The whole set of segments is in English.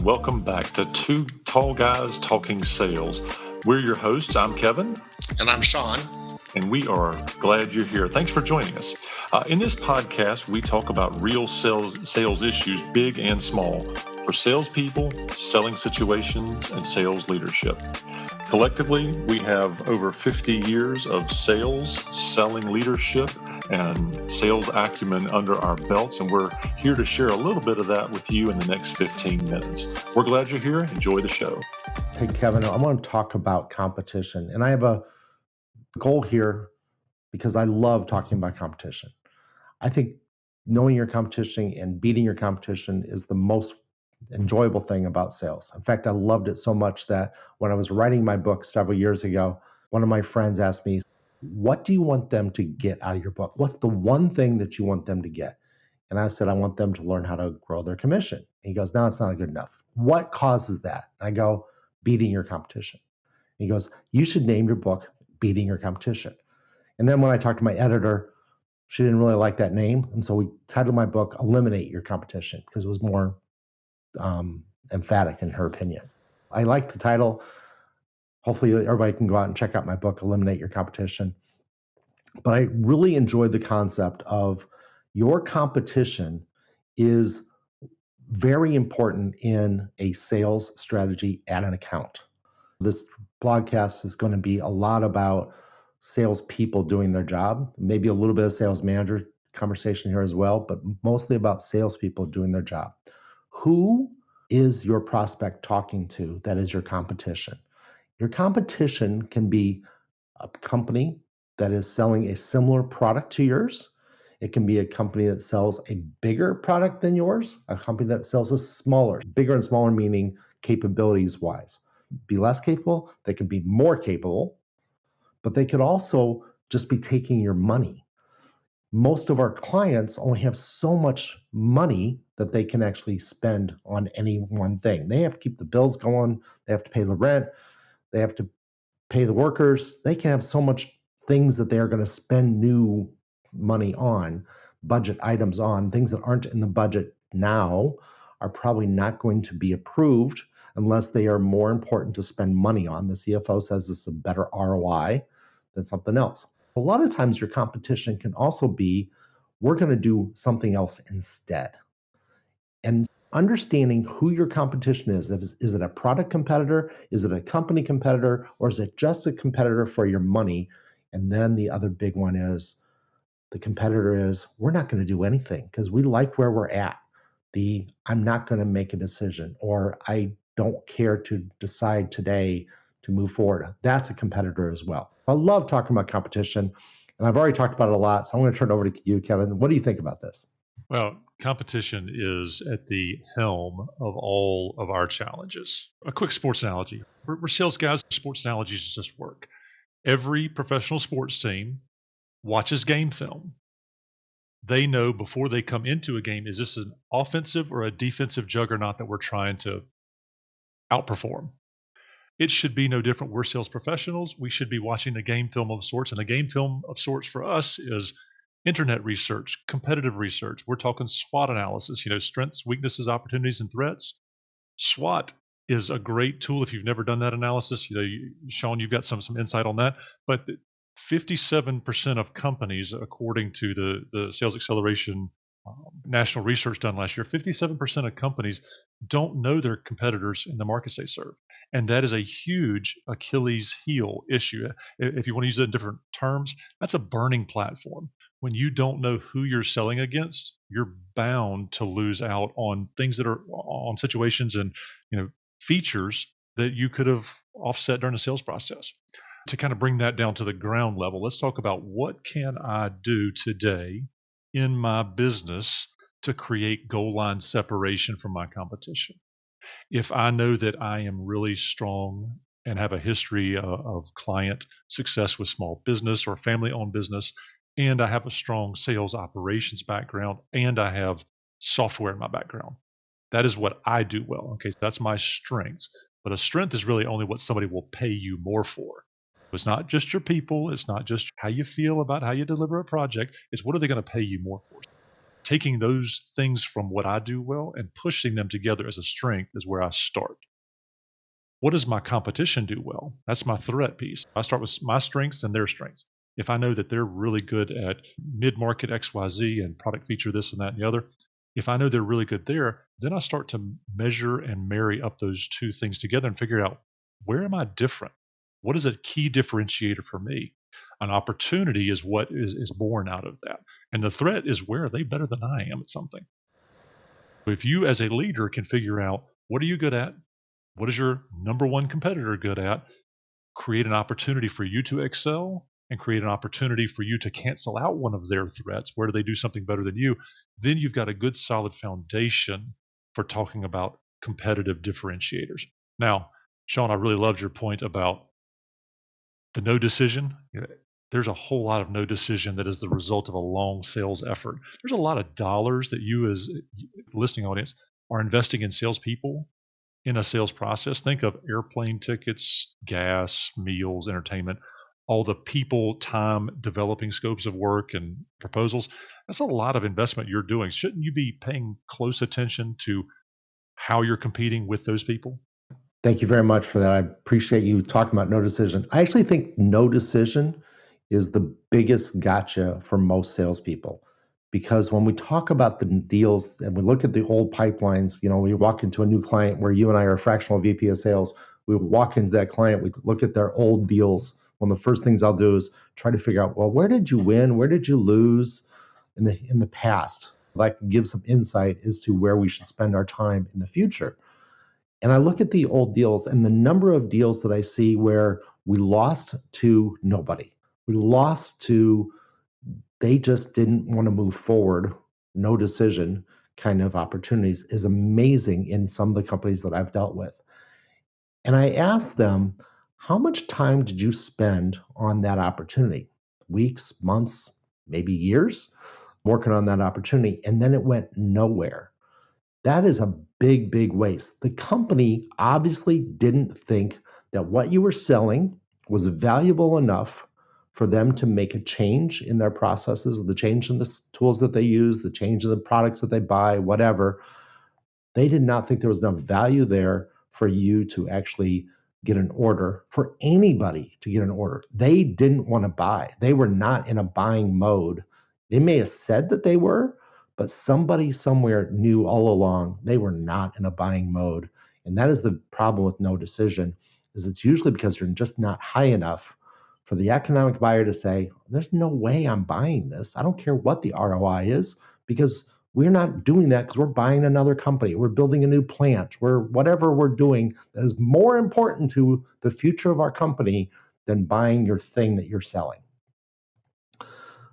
welcome back to Two Tall Guys Talking Sales. We're your hosts. I'm Kevin. And I'm Sean. And we are glad you're here. Thanks for joining us. In this podcast, we talk about real sales issues, big and small, for salespeople, selling situations, and sales leadership. Collectively, we have over 50 years of sales, selling leadership, and sales acumen under our belts, and we're here to share a little bit of that with you in the next 15 minutes. We're glad you're here. Enjoy the show. Hey, Kevin, I want to talk about competition, and I have a goal here because I love talking about competition. I think knowing your competition and beating your competition is the most enjoyable thing about sales. In fact, I loved it so much that when I was writing my book several years ago, one of my friends asked me, what do you want them to get out of your book? What's the one thing that you want them to get? And I said, I want them to learn how to grow their commission. And he goes, no, it's not good enough. What causes that? And I go, beating your competition. And he goes, you should name your book Beating Your Competition. And then when I talked to my editor, she didn't really like that name. And so we titled my book Eliminate Your Competition because it was more emphatic in her opinion. I like the title. Hopefully everybody can go out and check out my book, Eliminate Your Competition. But I really enjoyed the concept of your competition is very important in a sales strategy at an account. This podcast is going to be a lot about salespeople doing their job, maybe a little bit of sales manager conversation here as well, but mostly about salespeople doing their job. Who is your prospect talking to that is your competition? Your competition can be a company that is selling a similar product to yours. It can be a company that sells a bigger product than yours, a company that sells a smaller, bigger and smaller meaning capabilities wise. Be less capable, they can be more capable, but they could also just be taking your money. Most of our clients only have so much money that they can actually spend on any one thing. They have to keep the bills going. They have to pay the rent. They have to pay the workers. They can have so much things that they are going to spend new money on, budget items on, things that aren't in the budget now are probably not going to be approved unless they are more important to spend money on. The CFO says this is a better ROI than something else. A lot of times your competition can also be, we're going to do something else instead. And understanding who your competition is it a product competitor? Is it a company competitor? Or is it just a competitor for your money? And then the other big one is, the competitor is, we're not going to do anything because we like where we're at. I'm not going to make a decision, or I don't care to decide today to move forward. That's a competitor as well. I love talking about competition, and I've already talked about it a lot, so I'm going to turn it over to you, Kevin. What do you think about this? Well, competition is at the helm of all of our challenges. A quick sports analogy. We're sales guys. Sports analogies just work. Every professional sports team watches game film. They know before they come into a game, is this an offensive or a defensive juggernaut that we're trying to outperform? It should be no different. We're sales professionals. We should be watching a game film of sorts. And a game film of sorts for us is internet research, competitive research. We're talking SWOT analysis, strengths, weaknesses, opportunities, and threats. SWOT is a great tool if you've never done that analysis. Sean, you've got some insight on that. But 57% of companies, according to the Sales Acceleration national research done last year, 57% of companies don't know their competitors in the markets they serve. And that is a huge Achilles heel issue. If you want to use it in different terms, that's a burning platform. When you don't know who you're selling against, you're bound to lose out on things that are on situations and features that you could have offset during the sales process. To kind of bring that down to the ground level, let's talk about what can I do today in my business to create goal line separation from my competition. If I know that I am really strong and have a history of client success with small business or family-owned business, and I have a strong sales operations background, and I have software in my background, that is what I do well. Okay, so that's my strengths. But a strength is really only what somebody will pay you more for. It's not just your people. It's not just how you feel about how you deliver a project. It's what are they going to pay you more for? taking those things from what I do well and pushing them together as a strength is where I start. What does my competition do well? That's my threat piece. I start with my strengths and their strengths. If I know that they're really good at mid-market XYZ and product feature this and that and the other, if I know they're really good there, then I start to measure and marry up those two things together and figure out, where am I different? What is a key differentiator for me? An opportunity is what is born out of that. And the threat is, where are they better than I am at something? If you as a leader can figure out, what are you good at? What is your number one competitor good at? Create an opportunity for you to excel and create an opportunity for you to cancel out one of their threats. Where do they do something better than you? Then you've got a good solid foundation for talking about competitive differentiators. Now, Sean, I really loved your point about the no decision. There's a whole lot of no decision that is the result of a long sales effort. There's a lot of dollars that you as listening audience are investing in salespeople in a sales process. Think of airplane tickets, gas, meals, entertainment, all the people, time, developing scopes of work and proposals. That's a lot of investment you're doing. Shouldn't you be paying close attention to how you're competing with those people? Thank you very much for that. I appreciate you talking about no decision. I actually think no decision is the biggest gotcha for most salespeople, because when we talk about the deals and we look at the old pipelines, we walk into a new client where you and I are a fractional VP of sales. We walk into that client, we look at their old deals. One of the first things I'll do is try to figure out, well, where did you win? Where did you lose in the past? That can give some insight as to where we should spend our time in the future. And I look at the old deals and the number of deals that I see where we lost to nobody. We lost to, they just didn't want to move forward, no decision kind of opportunities is amazing in some of the companies that I've dealt with. And I asked them, how much time did you spend on that opportunity? Weeks, months, maybe years working on that opportunity. And then it went nowhere. That is a big, big waste. The company obviously didn't think that what you were selling was valuable enough for them to make a change in their processes, the change in the tools that they use, the change in the products that they buy, whatever. They did not think there was enough value there for you to actually get an order, for anybody to get an order. They didn't want to buy. They were not in a buying mode. They may have said that they were, but somebody somewhere knew all along they were not in a buying mode. And that is the problem with no decision, is it's usually because you're just not high enough for the economic buyer to say, there's no way I'm buying this. I don't care what the ROI is, because we're not doing that because we're buying another company. We're building a new plant. We're whatever we're doing that is more important to the future of our company than buying your thing that you're selling.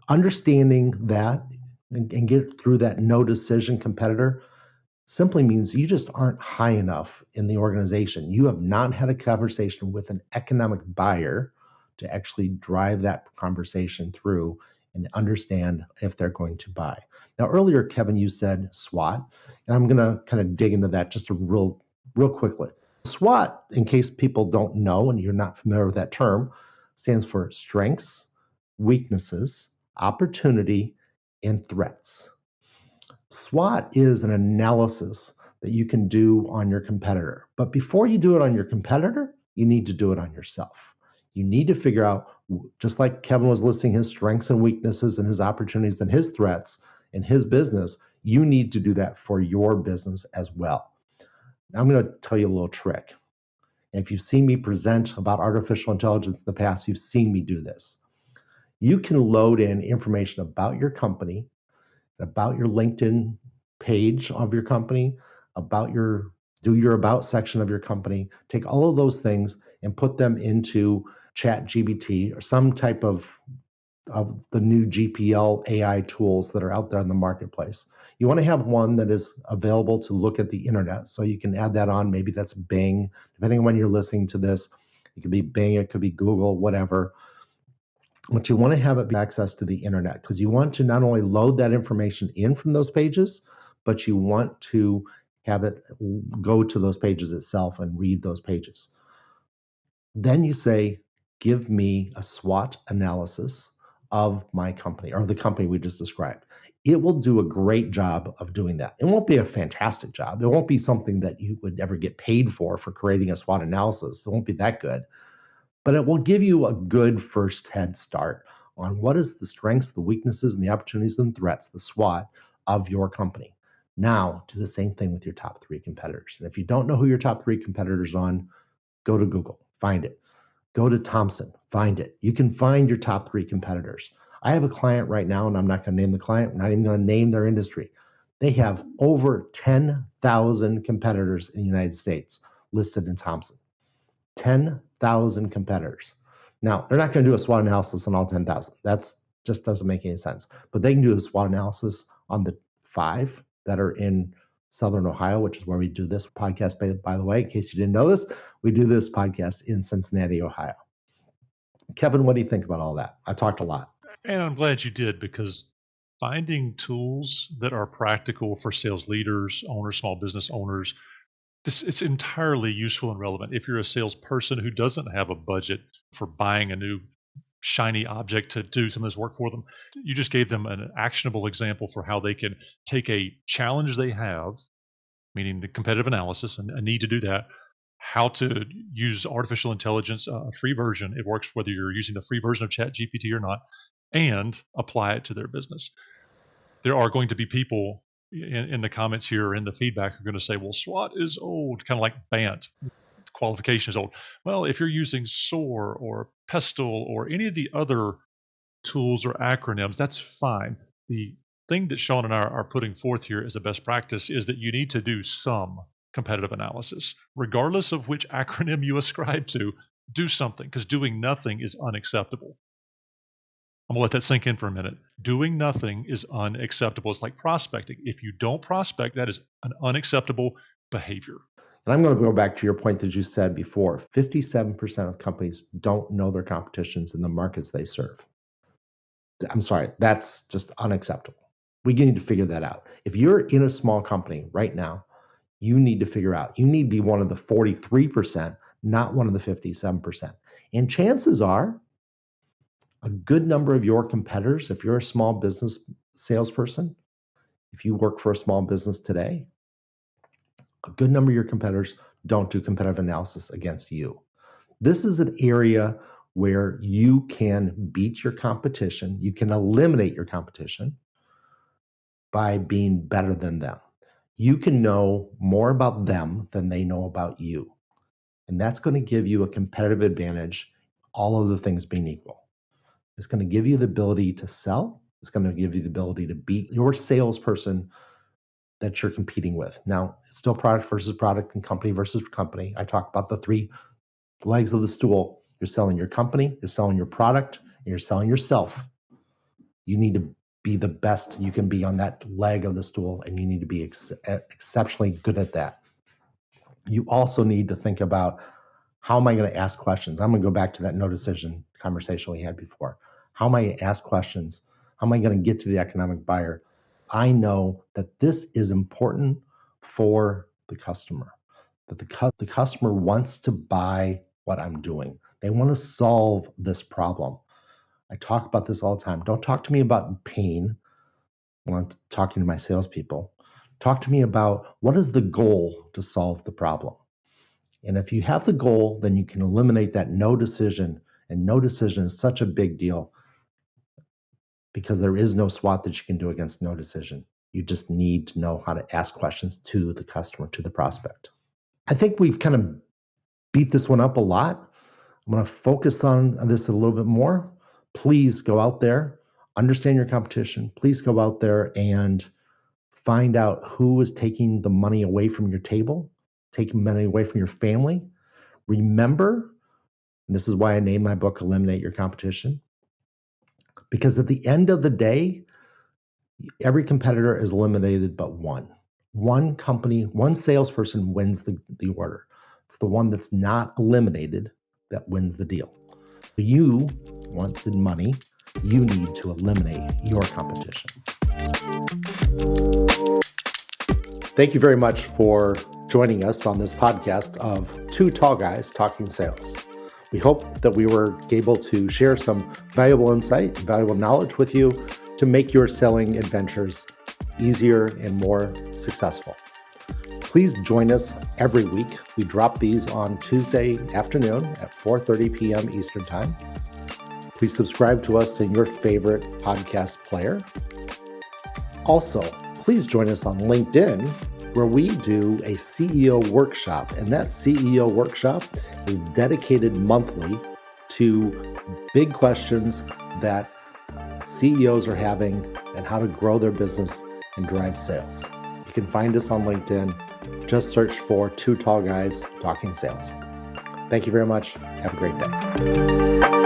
Understanding that and get through that no decision competitor simply means you just aren't high enough in the organization. You have not had a conversation with an economic buyer to actually drive that conversation through and understand if they're going to buy. Now, earlier, Kevin, you said SWOT, and I'm going to kind of dig into that just real quickly. SWOT, in case people don't know and you're not familiar with that term, stands for strengths, weaknesses, opportunity, and threats. SWOT is an analysis that you can do on your competitor. But before you do it on your competitor, you need to do it on yourself. You need to figure out, just like Kevin was listing his strengths and weaknesses and his opportunities and his threats in his business, you need to do that for your business as well. Now, I'm going to tell you a little trick. And if you've seen me present about artificial intelligence in the past, you've seen me do this. You can load in information about your company, about your LinkedIn page of your company, do your about section of your company, take all of those things and put them into Chat GPT or some type of the new GPL AI tools that are out there in the marketplace. You want to have one that is available to look at the internet. So you can add that on. Maybe that's Bing, depending on when you're listening to this. It could be Bing, it could be Google, whatever. But you want to have it be access to the internet, because you want to not only load that information in from those pages, but you want to have it go to those pages itself and read those pages. Then you say, give me a SWOT analysis of my company or the company we just described. It will do a great job of doing that. It won't be a fantastic job. It won't be something that you would ever get paid for creating a SWOT analysis. It won't be that good, but it will give you a good first head start on what is the strengths, the weaknesses, and the opportunities and threats, the SWOT of your company. Now, do the same thing with your top 3 competitors. And if you don't know who your top 3 competitors on, go to Google, find it. Go to Thomson, find it. You can find your top 3 competitors. I have a client right now, and I'm not going to name the client. I'm not even going to name their industry. They have over 10,000 competitors in the United States listed in Thomson. 10,000 competitors. Now, they're not going to do a SWOT analysis on all 10,000. That's just doesn't make any sense. But they can do a SWOT analysis on the 5 that are in Southern Ohio, which is where we do this podcast. By the way, in case you didn't know this, we do this podcast in Cincinnati, Ohio. Kevin, what do you think about all that? I talked a lot. And I'm glad you did, because finding tools that are practical for sales leaders, owners, small business owners, it's entirely useful and relevant. If you're a salesperson who doesn't have a budget for buying a new shiny object to do some of this work for them, you just gave them an actionable example for how they can take a challenge they have, meaning the competitive analysis and a need to do that, how to use artificial intelligence, a free version. It works whether you're using the free version of Chat GPT or not, and apply it to their business. There are going to be people in the comments here or in the feedback are going to say, well, SWOT is old, kind of like BANT. Qualification is old. Well, if you're using SOAR or PESTLE or any of the other tools or acronyms, that's fine. The thing that Sean and I are putting forth here as a best practice is that you need to do some competitive analysis. Regardless of which acronym you ascribe to, do something, because doing nothing is unacceptable. I'm going to let that sink in for a minute. Doing nothing is unacceptable. It's like prospecting. If you don't prospect, that is an unacceptable behavior. And I'm going to go back to your point that you said before. 57% of companies don't know their competitions in the markets they serve. I'm sorry, that's just unacceptable. We need to figure that out. If you're in a small company right now, you need to figure out, you need to be one of the 43%, not one of the 57%. And chances are, a good number of your competitors, if you're a small business salesperson, if you work for a small business today, a good number of your competitors don't do competitive analysis against you. This is an area where you can beat your competition. You can eliminate your competition by being better than them. You can know more about them than they know about you. And that's going to give you a competitive advantage, all other things being equal. It's going to give you the ability to sell. It's going to give you the ability to beat your salesperson that you're competing with. Now, it's still product versus product and company versus company. I talk about the 3 legs of the stool. You're selling your company, you're selling your product, and you're selling yourself. You need to be the best you can be on that leg of the stool, and you need to be exceptionally good at that. You also need to think about, how am I going to ask questions? I'm going to go back to that no decision conversation we had before. How am I going to ask questions? How am I going to get to the economic buyer? I know that this is important for the customer, that the customer wants to buy what I'm doing. They want to solve this problem. I talk about this all the time. Don't talk to me about pain when I'm talking to my salespeople. Talk to me about, what is the goal to solve the problem? And if you have the goal, then you can eliminate that no decision. And no decision is such a big deal, because there is no SWOT that you can do against no decision. You just need to know how to ask questions to the customer, to the prospect. I think we've kind of beat this one up a lot. I'm going to focus on this a little bit more. Please go out there, understand your competition. Please go out there and find out who is taking the money away from your table, taking money away from your family. Remember, and this is why I named my book Eliminate Your Competition, because at the end of the day, every competitor is eliminated but one. One company, one salesperson wins the order. It's the one that's not eliminated that wins the deal. You wanted money. You need to eliminate your competition. Thank you very much for joining us on this podcast of 2 Tall Guys Talking Sales. We hope that we were able to share some valuable insight, valuable knowledge with you to make your selling adventures easier and more successful. Please join us every week. We drop these on Tuesday afternoon at 4:30 p.m. Eastern Time. Please subscribe to us in your favorite podcast player. Also, please join us on LinkedIn, where we do a CEO workshop, and that CEO workshop is dedicated monthly to big questions that CEOs are having and how to grow their business and drive sales. You can find us on LinkedIn. Just search for Two Tall Guys Talking Sales. Thank you very much. Have a great day.